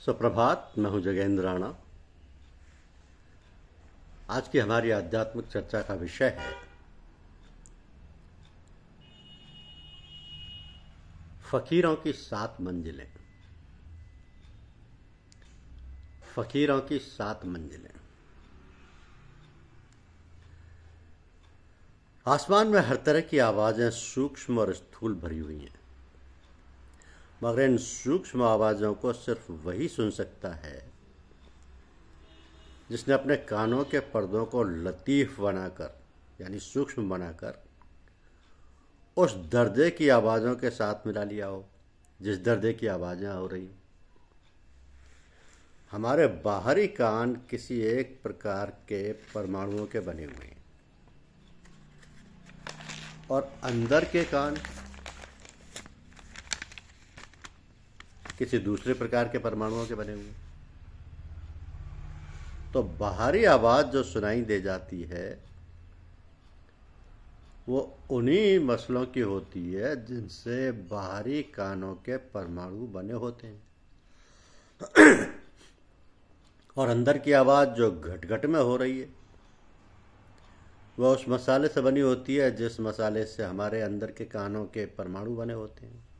सुप्रभात। मैं हूं जगेंद्र राणा। आज की हमारी आध्यात्मिक चर्चा का विषय है फकीरों की 7 मंजिलें। फकीरों की 7 मंजिलें। आसमान में हर तरह की आवाजें सूक्ष्म और स्थूल भरी हुई हैं, मगर इन सूक्ष्म आवाजों को सिर्फ वही सुन सकता है जिसने अपने कानों के पर्दों को लतीफ बनाकर यानी सूक्ष्म बनाकर उस दर्जे की आवाज़ों के साथ मिला लिया हो जिस दर्जे की आवाज़ें हो रही। हमारे बाहरी कान किसी एक प्रकार के परमाणुओं के बने हुए हैं और अंदर के कान किसी दूसरे प्रकार के परमाणुओं के बने हुए हैं। तो बाहरी आवाज़ जो सुनाई दे जाती है वो उन्हीं मसलों की होती है जिनसे बाहरी कानों के परमाणु बने होते हैं। और अंदर की आवाज़ जो घट घट में हो रही है वह उस मसाले से बनी होती है जिस मसाले से हमारे अंदर के कानों के परमाणु बने होते हैं।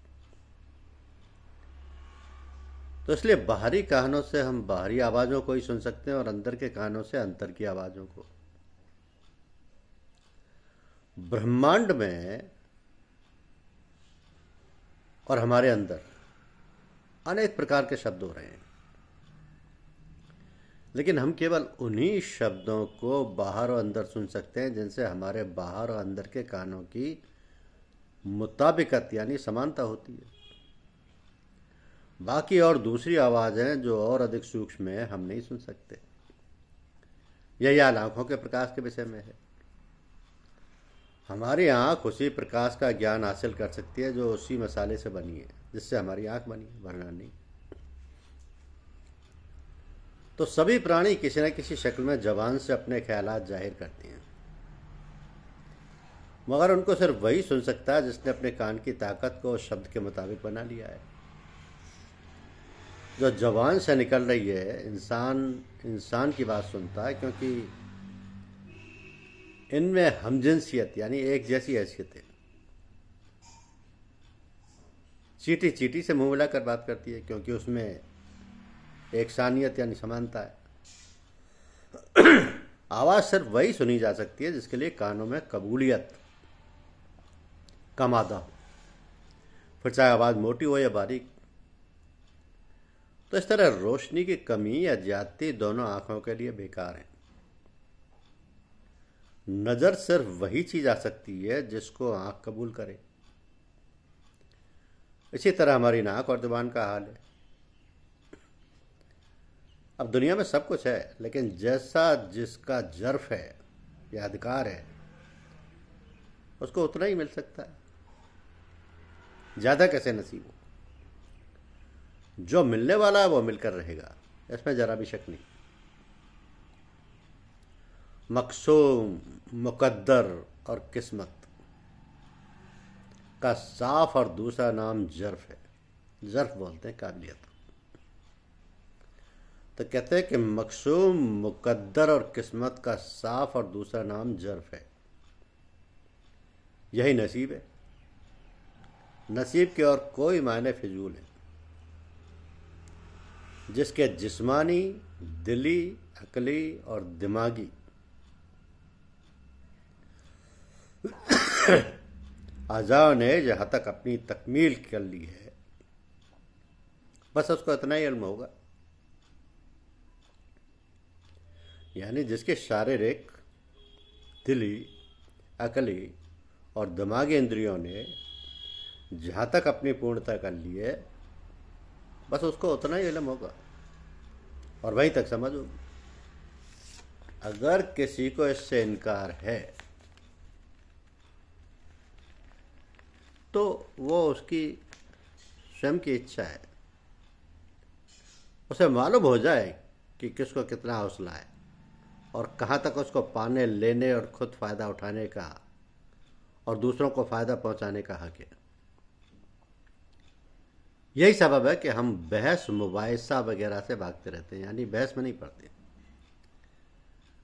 तो इसलिए बाहरी कानों से हम बाहरी आवाज़ों को ही सुन सकते हैं और अंदर के कानों से अंदर की आवाज़ों को। ब्रह्मांड में और हमारे अंदर अनेक प्रकार के शब्द हो रहे हैं, लेकिन हम केवल उन्हीं शब्दों को बाहर और अंदर सुन सकते हैं जिनसे हमारे बाहर और अंदर के कानों की मुताबिकत यानी समानता होती है। बाकी और दूसरी आवाज़ें जो और अधिक सूक्ष्म है हम नहीं सुन सकते। यही हाल आंखों के प्रकाश के विषय में है। हमारी आंख उसी प्रकाश का ज्ञान हासिल कर सकती है जो उसी मसाले से बनी है जिससे हमारी आंख बनी है, वरना नहीं। तो सभी प्राणी किसी न किसी शक्ल में जबान से अपने ख्यालात जाहिर करते हैं, मगर उनको सिर्फ वही सुन सकता है जिसने अपने कान की ताकत को उस शब्द के मुताबिक बना लिया है। जो जबान से निकल रही है इंसान की बात सुनता है, क्योंकि इनमें हमजिनसियत यानी एक जैसी हैसियत है। चींटी चींटी से मुंह मिलाकर बात करती है क्योंकि उसमें एक सानियत यानी समानता है। आवाज़ सिर्फ वही सुनी जा सकती है जिसके लिए कानों में कबूलियत कम आदा हो, फिर चाहे आवाज़ मोटी हो या बारीक। तो इस तरह रोशनी की कमी या ज्यादती दोनों आंखों के लिए बेकार है। नज़र सिर्फ वही चीज आ सकती है जिसको आंख कबूल करे। इसी तरह हमारी नाक और जुबान का हाल है। अब दुनिया में सब कुछ है, लेकिन जैसा जिसका जर्फ है या अधिकार है उसको उतना ही मिल सकता है, ज्यादा कैसे नसीब हो। जो मिलने वाला है वो मिलकर रहेगा, इसमें जरा भी शक नहीं। मकसूम, मुकद्दर और किस्मत का साफ और दूसरा नाम जर्फ है। जर्फ बोलते हैं काबिलियत। तो कहते हैं कि मकसूम, मुकद्दर और किस्मत का साफ और दूसरा नाम जर्फ है। यही नसीब है। नसीब के और कोई मायने फिजूल है। जिसके जिस्मानी, दिली, अकली और दिमागी आज़ाओं ने जहाँ तक अपनी तकमील कर ली है, बस उसको इतना ही इल्म होगा। यानी जिसके शारीरिक, दिली, अकली और दिमागी इंद्रियों ने जहाँ तक अपनी पूर्णता कर ली है, बस उसको उतना ही इल्म होगा और वहीं तक समझ होगी। अगर किसी को इससे इनकार है तो वो उसकी स्वयं की इच्छा है। उसे मालूम हो जाए कि किसको कितना हौसला है और कहाँ तक उसको पाने, लेने और खुद फ़ायदा उठाने का और दूसरों को फ़ायदा पहुँचाने का हक है। यही सबब है कि हम बहस मुबाहिसा वगैरह से भागते रहते हैं, यानी बहस में नहीं पड़ते।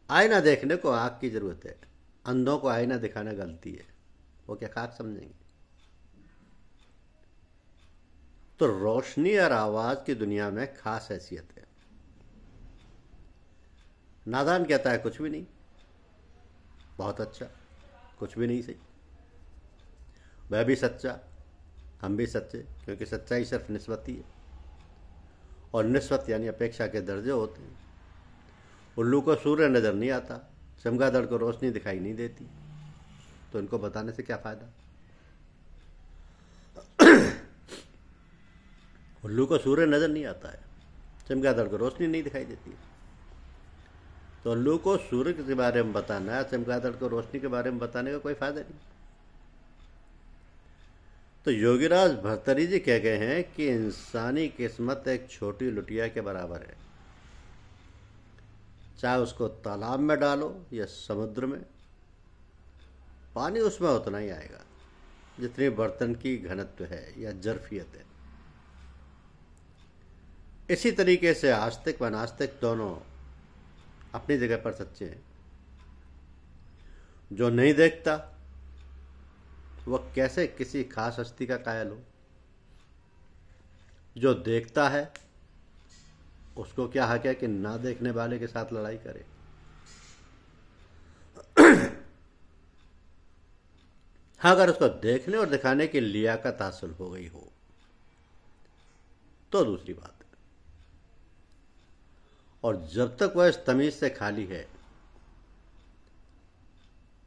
आईना देखने को आँख की जरूरत है, अंधों को आईना दिखाना गलती है, वो क्या खाक समझेंगे। तो रोशनी और आवाज की दुनिया में खास हैसियत है। नादान कहता है कुछ भी नहीं, बहुत अच्छा, कुछ भी नहीं सही। वह भी सच्चा, हम भी सच्चे, क्योंकि सच्चाई सिर्फ निस्बती है, और निस्बत यानी अपेक्षा के दर्जे होते हैं। उल्लू को सूर्य नजर नहीं आता, चमगादड़ को रोशनी दिखाई नहीं देती, तो इनको बताने से क्या फायदा। उल्लू को सूर्य नजर नहीं आता है, चमगादड़ को रोशनी नहीं दिखाई देती, तो उल्लू को सूर्य के बारे में बताना है, चमगादड़ को रोशनी के बारे में बताने का कोई फायदा नहीं। तो योगीराज भर्तृहरि जी कह गए हैं कि इंसानी किस्मत एक छोटी लुटिया के बराबर है, चाहे उसको तालाब में डालो या समुद्र में, पानी उसमें उतना ही आएगा जितनी बर्तन की घनत्व है या जरफियत है। इसी तरीके से आस्तिक व नास्तिक दोनों अपनी जगह पर सच्चे हैं। जो नहीं देखता वह कैसे किसी खास हस्ती का कायल हो, जो देखता है उसको क्या हक है कि ना देखने वाले के साथ लड़ाई करे। हाँ, अगर उसको देखने और दिखाने की लियाकत हासिल हो गई हो तो दूसरी बात है, और जब तक वह इस तमीज से खाली है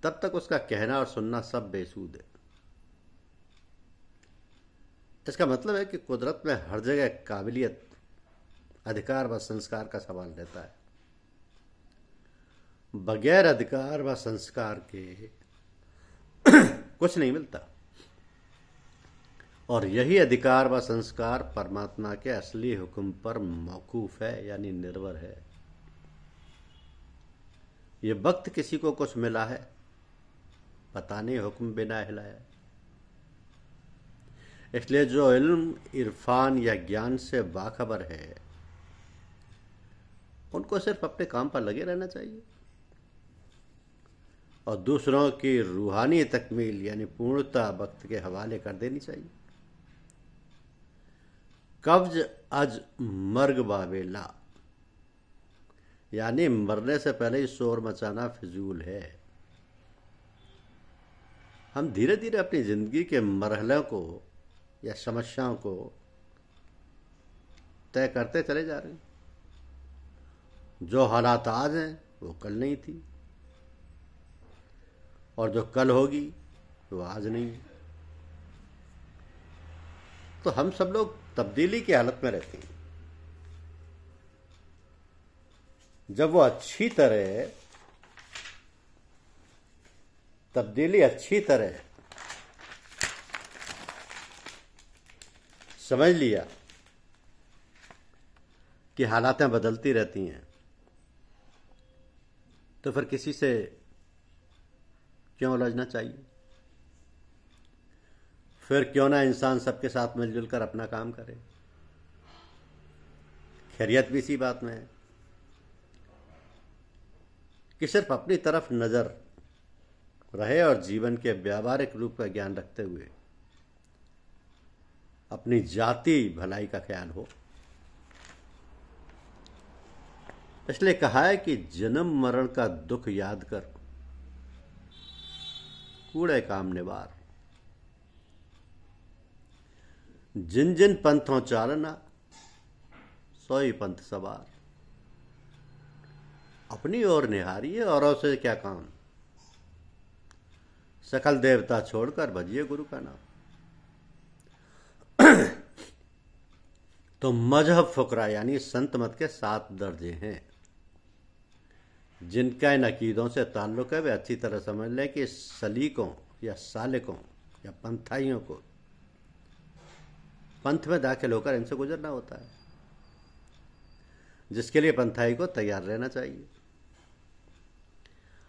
तब तक उसका कहना और सुनना सब बेसूद है। इसका मतलब है कि कुदरत में हर जगह काबिलियत, अधिकार व संस्कार का सवाल रहता है। बगैर अधिकार व संस्कार के कुछ नहीं मिलता, और यही अधिकार व संस्कार परमात्मा के असली हुक्म पर मौकूफ है, यानी निर्भर है। ये वक्त किसी को कुछ मिला है, पता नहीं हुक्म बिना हिलाया। इसलिए जो इल्म, इरफान या ज्ञान से बाखबर है उनको सिर्फ अपने काम पर लगे रहना चाहिए और दूसरों की रूहानी तकमील यानी पूर्णता वक्त के हवाले कर देनी चाहिए। कब्ज अज मर्ग बावेला, यानी मरने से पहले ही शोर मचाना फिजूल है। हम धीरे धीरे अपनी जिंदगी के मरहलों को या समस्याओं को तय करते चले जा रहे हैं। जो हालात आज हैं वो कल नहीं थी, और जो कल होगी वो आज नहीं है। तो हम सब लोग तब्दीली की हालत में रहते हैं। जब वो अच्छी तरह तब्दीली अच्छी तरह समझ लिया कि हालातें बदलती रहती हैं, तो फिर किसी से क्यों उलझना चाहिए। फिर क्यों ना इंसान सबके साथ मिलजुल कर अपना काम करे। खैरियत भी इसी बात में है कि सिर्फ अपनी तरफ नजर रहे और जीवन के व्यावहारिक रूप का ज्ञान रखते हुए अपनी जाति भलाई का ख्याल हो। इसलिए कहा है कि जन्म मरण का दुख याद कर कूड़े काम निवार। जिन जिन पंथों चालना सोई पंथ सवार। अपनी ओर निहारिए, औरों से क्या काम। सकल देवता छोड़कर भजिए गुरु का नाम। तो मजहब फुकरा यानी संत मत के 7 दर्जे हैं। जिनका इन अकीदों से ताल्लुक है वे अच्छी तरह समझ लें कि सलीकों या सालिकों या पंथाइयों को पंथ में दाखिल होकर इनसे गुजरना होता है, जिसके लिए पंथाई को तैयार रहना चाहिए।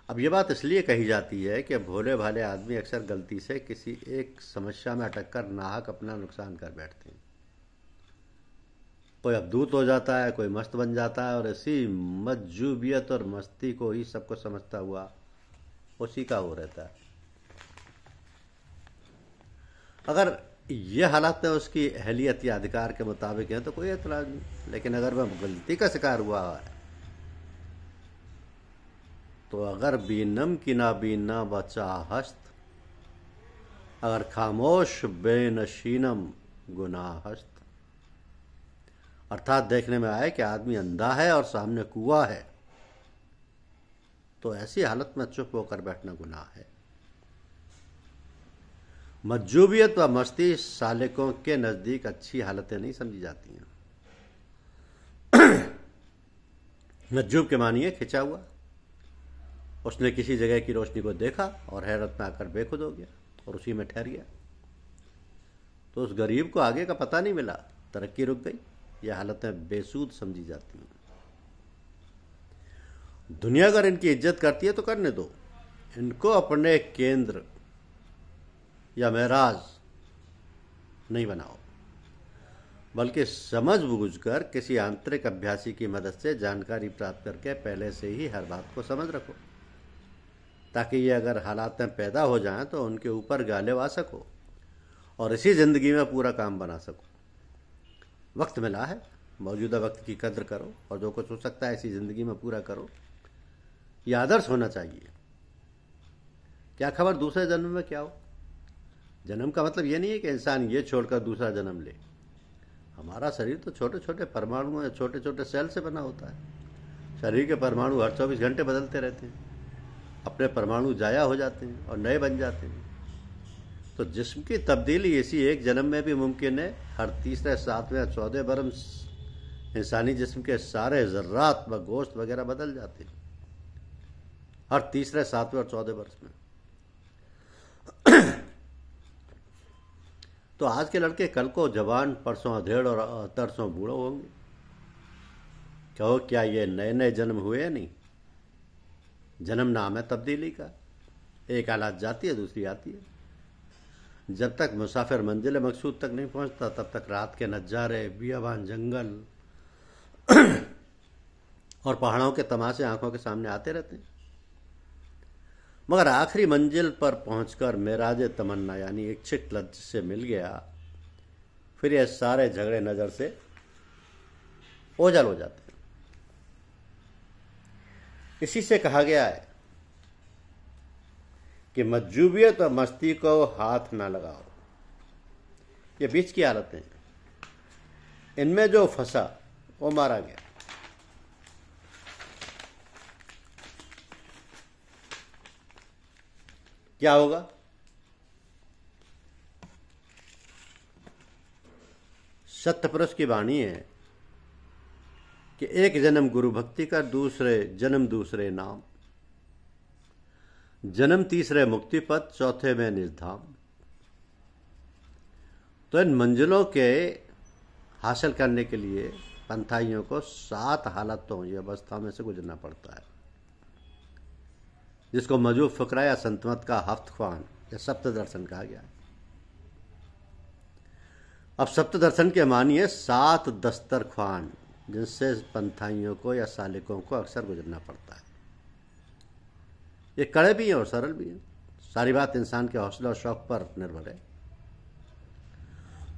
अब ये बात इसलिए कही जाती है कि भोले भाले आदमी अक्सर गलती से किसी एक समस्या में अटक कर नाहक अपना नुकसान कर बैठते हैं। कोई अवधूत हो जाता है, कोई मस्त बन जाता है, और इसी मजजूबियत और मस्ती को ही सबको समझता हुआ उसी का हो रहता है। अगर ये हालात उसकी अहलियत या अधिकार के मुताबिक है तो कोई एतराज नहीं, लेकिन अगर वह गलती का शिकार हुआ है तो अगर बीनम की नाबीना बचा हस्त, अगर खामोश बेनशीनम गुनाह हस्त, अर्थात देखने में आए कि आदमी अंधा है और सामने कुआं है, तो ऐसी हालत में चुप होकर बैठना गुनाह है। मज्जूबियत व मस्ती सालिकों के नजदीक अच्छी हालतें नहीं समझी जाती हैं। मज्जूब के मानिए खिंचा हुआ, उसने किसी जगह की रोशनी को देखा और हैरत में आकर बेखुद हो गया और उसी में ठहर गया, तो उस गरीब को आगे का पता नहीं मिला, तरक्की रुक गई। यह हालतें बेसूद समझी जाती हैं। दुनिया अगर इनकी इज्जत करती है तो करने दो, इनको अपने केंद्र या महराज नहीं बनाओ, बल्कि समझ बूझकर किसी आंतरिक अभ्यासी की मदद से जानकारी प्राप्त करके पहले से ही हर बात को समझ रखो, ताकि ये अगर हालातें पैदा हो जाएं तो उनके ऊपर गालिब आ सको और इसी ज़िंदगी में पूरा काम बना सको। वक्त मिला है, मौजूदा वक्त की कद्र करो और जो कुछ हो सकता है इसी ज़िंदगी में पूरा करो। यह आदर्श होना चाहिए। क्या खबर दूसरे जन्म में क्या हो। जन्म का मतलब ये नहीं है कि इंसान ये छोड़कर दूसरा जन्म ले। हमारा शरीर तो छोटे छोटे परमाणु, छोटे छोटे सेल से बना होता है। शरीर के परमाणु हर 24 घंटे बदलते रहते हैं, अपने परमाणु जाया हो जाते हैं और नए बन जाते हैं। तो जिस्म की तब्दीली इसी एक जन्म में भी मुमकिन है। हर तीसरे, 7वें या 14वें बरस इंसानी जिस्म के सारे जर्रात व गोश्त वगैरह बदल जाते हैं, हर तीसरे, 7वें और 14वें बरस में। तो आज के लड़के कल को जवान, परसों अधेड़ और तरसों बूढ़ो होंगे। कहो क्या ये नए नए जन्म हुए या नहीं? जन्म नाम है तब्दीली का। एक हालत जाती है, दूसरी आती है। जब तक मुसाफिर मंजिल मकसूद तक नहीं पहुंचता तब तक रात के नजारे, बियाबान, जंगल और पहाड़ों के तमाशे आंखों के सामने आते रहते हैं। मगर आखिरी मंजिल पर पहुंचकर मेराज तमन्ना यानी इच्छित लक्ष्य से मिल गया, फिर ये सारे झगड़े नजर से ओझल हो जाते हैं। इसी से कहा गया है कि मज्जूबियत और मस्ती को हाथ ना लगाओ। ये बीच की हालतें हैं, इनमें जो फंसा वो मारा गया। क्या होगा? सत्यपुरुष की वाणी है कि एक जन्म गुरु भक्ति का, दूसरे जन्म दूसरे नाम, जन्म तीसरे मुक्ति पथ, चौथे में निर्धाम। तो इन मंजिलों के हासिल करने के लिए पंथाइयों को 7 हालतों या अवस्था में से गुजरना पड़ता है, जिसको मजूब फकरा या संतमत का हफ्तख्वान या सप्त दर्शन कहा गया है। अब सप्त दर्शन के मानिए 7 दस्तरख्वान, जिनसे पंथाइयों को या सालिकों को अक्सर गुजरना पड़ता है। ये कड़े भी हैं और सरल भी हैं। सारी बात इंसान के हौसले और शौक पर निर्भर है।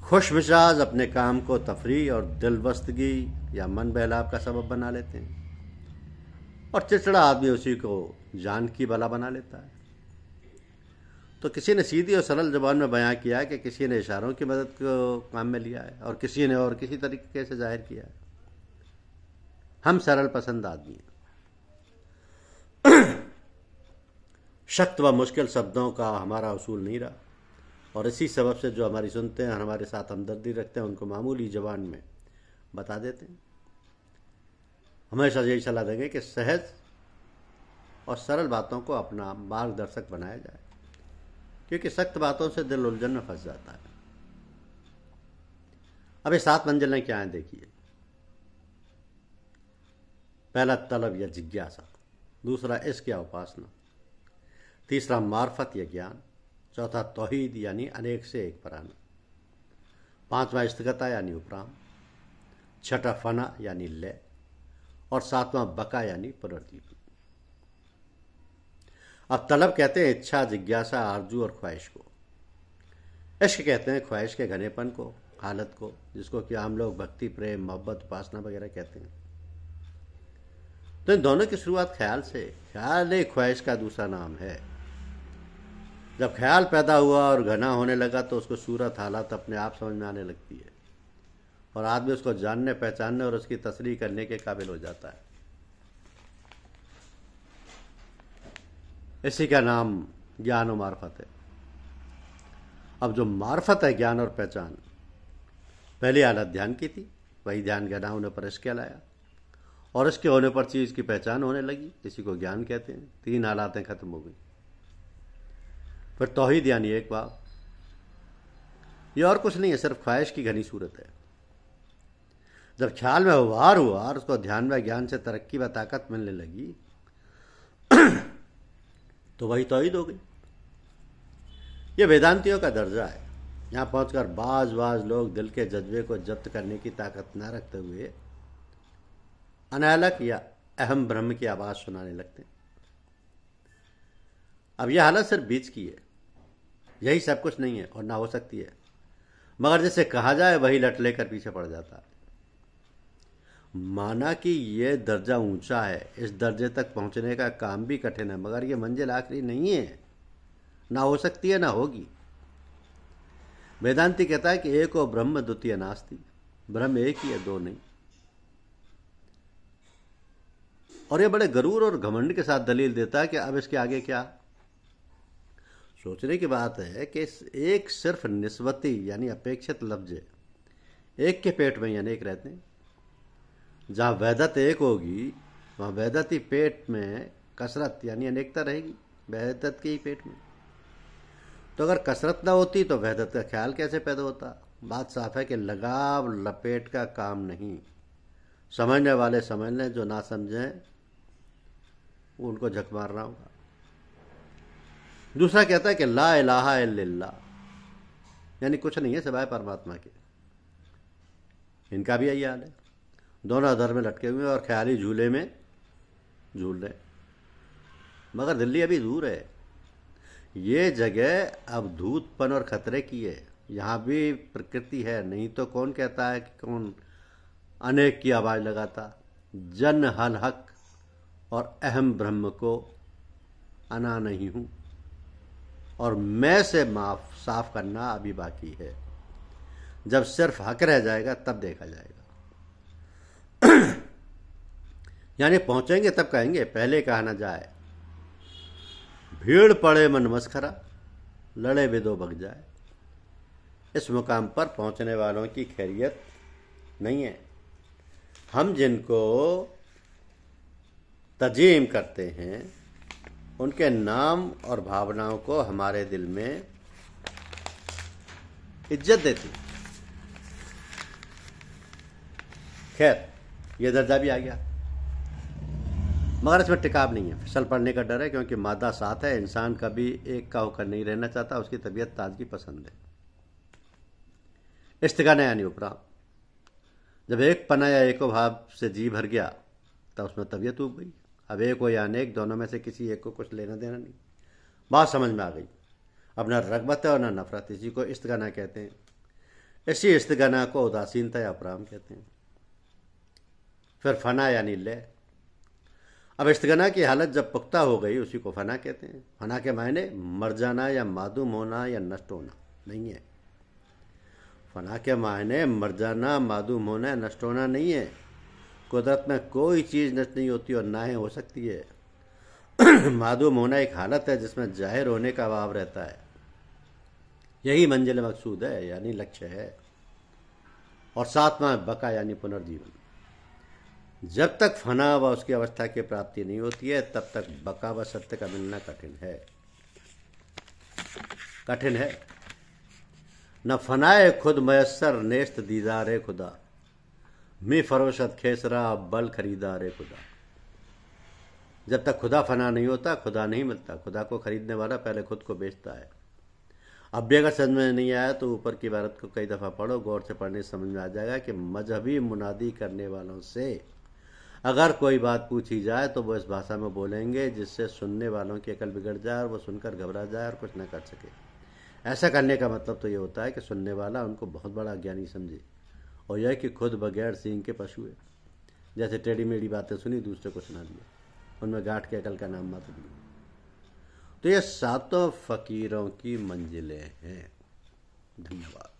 खुश मिजाज अपने काम को तफरी और दिलबस्तगी या मन बहलाव का सबब बना लेते हैं, और चिड़चिड़ा आदमी उसी को जान की बला बना लेता है। तो किसी ने सीधी और सरल जबान में बयां किया है कि किसी ने इशारों की मदद को काम में लिया है और किसी ने और किसी तरीके से जाहिर किया है। हम सरल पसंद आदमी हैं। सख्त व मुश्किल शब्दों का हमारा उसूल नहीं रहा, और इसी सबब से जो हमारी सुनते हैं, हमारे साथ हमदर्दी रखते हैं, उनको मामूली जबान में बता देते हैं। हमेशा यही सलाह देंगे कि सहज और सरल बातों को अपना मार्गदर्शक बनाया जाए, क्योंकि सख्त बातों से दिल उलझन में फंस जाता है। अब ये 7 मंजिलें क्या हैं देखिए। पहला तलब या जिज्ञासा, दूसरा इश्क या उपासना, तीसरा मार्फत या ज्ञान, चौथा तौहीद यानी अनेक से एक पर आना, 5वां इस्तगता यानी उपराम, छठा फना यानी लय, और सातवां बका यानी पुनर्जीवन। अब तलब कहते हैं इच्छा, जिज्ञासा, आरजू और ख्वाहिश को। इश्क कहते हैं ख्वाहिश के घनेपन को, हालत को, जिसको कि आम लोग भक्ति, प्रेम, मोहब्बत, उपासना वगैरह कहते हैं। तो इन दोनों की शुरुआत ख्याल से, ख्याल एक ख्वाहिश का दूसरा नाम है। जब ख्याल पैदा हुआ और घना होने लगा तो उसको सूरत, हालत अपने आप समझ में आने लगती है और आदमी उसको जानने, पहचानने और उसकी तस्रीह करने के काबिल हो जाता है। इसी का नाम ज्ञान और मार्फत है। अब जो मार्फत है, ज्ञान और पहचान, पहली हालत ध्यान की थी, वही ध्यान घना होने पर इश्क कहलाया, और इसके होने पर चीज की पहचान होने लगी, इसी को ज्ञान कहते हैं। तीन हालातें खत्म हो गई। फिर तौहीद यानी एक बात, ये और कुछ नहीं है, सिर्फ ख्वाहिश की घनी सूरत है। जब ख्याल में उभार हुआ और उसको ध्यान में ज्ञान से तरक्की व ताकत मिलने लगी तो वही तौहीद हो गई। ये वेदांतियों का दर्जा है। यहाँ पहुंचकर बाज लोग दिल के जज्बे को जब्त करने की ताकत न रखते हुए अनालक या अहम ब्रह्म की आवाज सुनाने लगते हैं। अब यह हालत सिर्फ बीच की है, यही सब कुछ नहीं है और ना हो सकती है, मगर जिसे कहा जाए वही लट लेकर पीछे पड़ जाता है। माना कि यह दर्जा ऊंचा है, इस दर्जे तक पहुंचने का काम भी कठिन है, मगर यह मंजिल आखिरी नहीं है, ना हो सकती है ना होगी। वेदांती कहता है कि एको ब्रह्म द्वितीय नास्ति, ब्रह्म एक ही है, दो नहीं। और यह बड़े गरूर और घमंड के साथ दलील देता है कि अब इसके आगे क्या। सोचने की बात है कि एक सिर्फ निस्बती यानी अपेक्षित लफ्ज है, एक के पेट में अनेक रहते हैं। जहां वैधत एक होगी वहां वैधत ही पेट में कसरत यानी अनेकता रहेगी, वैधत के ही पेट में। तो अगर कसरत ना होती तो वैधत का ख्याल कैसे पैदा होता। बात साफ है कि लगाव लपेट का काम नहीं, समझने वाले समझ लें, जो ना समझें उनको झक मारना होगा। दूसरा कहता है कि ला इलाहा इल्लल्लाह, यानी कुछ नहीं है सिवाय परमात्मा के। इनका भी यही हाल है, दोनों अधर में लटके हुए और ख्याली झूले में झूल रहे, मगर दिल्ली अभी दूर है। ये जगह अब धूतपन और खतरे की है, यहाँ भी प्रकृति है, नहीं तो कौन कहता है कि कौन अनेक की आवाज लगाता। जन हल हक और अहम ब्रह्म को अना नहीं हूं, और मैं से माफ साफ करना अभी बाकी है। जब सिर्फ हक रह जाएगा तब देखा जाएगा। यानी पहुंचेंगे तब कहेंगे, पहले कहा ना जाए। भीड़ पड़े मन मस्खरा, लड़े विदो बग जाए। इस मुकाम पर पहुंचने वालों की खैरियत नहीं है। हम जिनको तजीम करते हैं उनके नाम और भावनाओं को हमारे दिल में इज्जत देती। खैर, यह दर्जा भी आ गया, मगर इसमें टिकाव नहीं है, फिसल पड़ने का डर है, क्योंकि मादा साथ है। इंसान कभी एक का होकर नहीं रहना चाहता, उसकी तबीयत ताजगी पसंद है। इस्तिगाना यानी उपराम, जब एक पना या एको भाव से जी भर गया तब उसमें तबीयत उब गई। अब एक हो या अनेक, दोनों में से किसी एक को कुछ लेना देना नहीं। बात समझ में आ गई। अब न रगबत है और न नफरत, इसी को इस्तिगाना कहते हैं। इसी इस्तिगाना को उदासीनता या उपराम कहते हैं। फिर फना यानी लय। अब इस्तिगाना की हालत जब पुख्ता हो गई उसी को फना कहते हैं। फना के मायने मर जाना या मादूम होना या नष्ट होना नहीं है। फना के मायने मर जाना, मादूम होना या नष्ट होना नहीं है। कुदरत में कोई चीज़ नष्ट नहीं होती और ना ही हो सकती है। मादूम होना एक हालत है जिसमें जाहिर होने का अभाव रहता है। यही मंजिल मकसूद है यानी लक्ष्य है। और सातवां बका यानी पुनर्जीवन। जब तक फना व उसकी अवस्था की प्राप्ति नहीं होती है तब तक बका व सत्य का मिलना कठिन है। कठिन है। न फनाए खुद मयस्सर नेस्त दीदारे खुदा, मी फरोशत खेसरा बल खरीदारे खुदा। जब तक खुदा फना नहीं होता खुदा नहीं मिलता। खुदा को खरीदने वाला पहले खुद को बेचता है। अब भी अगर समझ में नहीं आया तो ऊपर की इबारत को कई दफ़ा पढ़ो, गौर से पढ़ने से समझ में आ जाएगा कि मजहबी मुनादी करने वालों से अगर कोई बात पूछी जाए तो वो इस भाषा में बोलेंगे जिससे सुनने वालों की अकल बिगड़ जाए और वो सुनकर घबरा जाए और कुछ न कर सके। ऐसा करने का मतलब तो ये होता है कि सुनने वाला उनको बहुत बड़ा अज्ञानी समझे और यह कि खुद बगैर सींग के पशु है। जैसे टेढ़ी मेढ़ी बातें सुनी दूसरे को सुना दिया, उनमें गांठ के अकल का नाम मात्र नहीं। तो ये सातों फकीरों की मंजिलें हैं। धन्यवाद।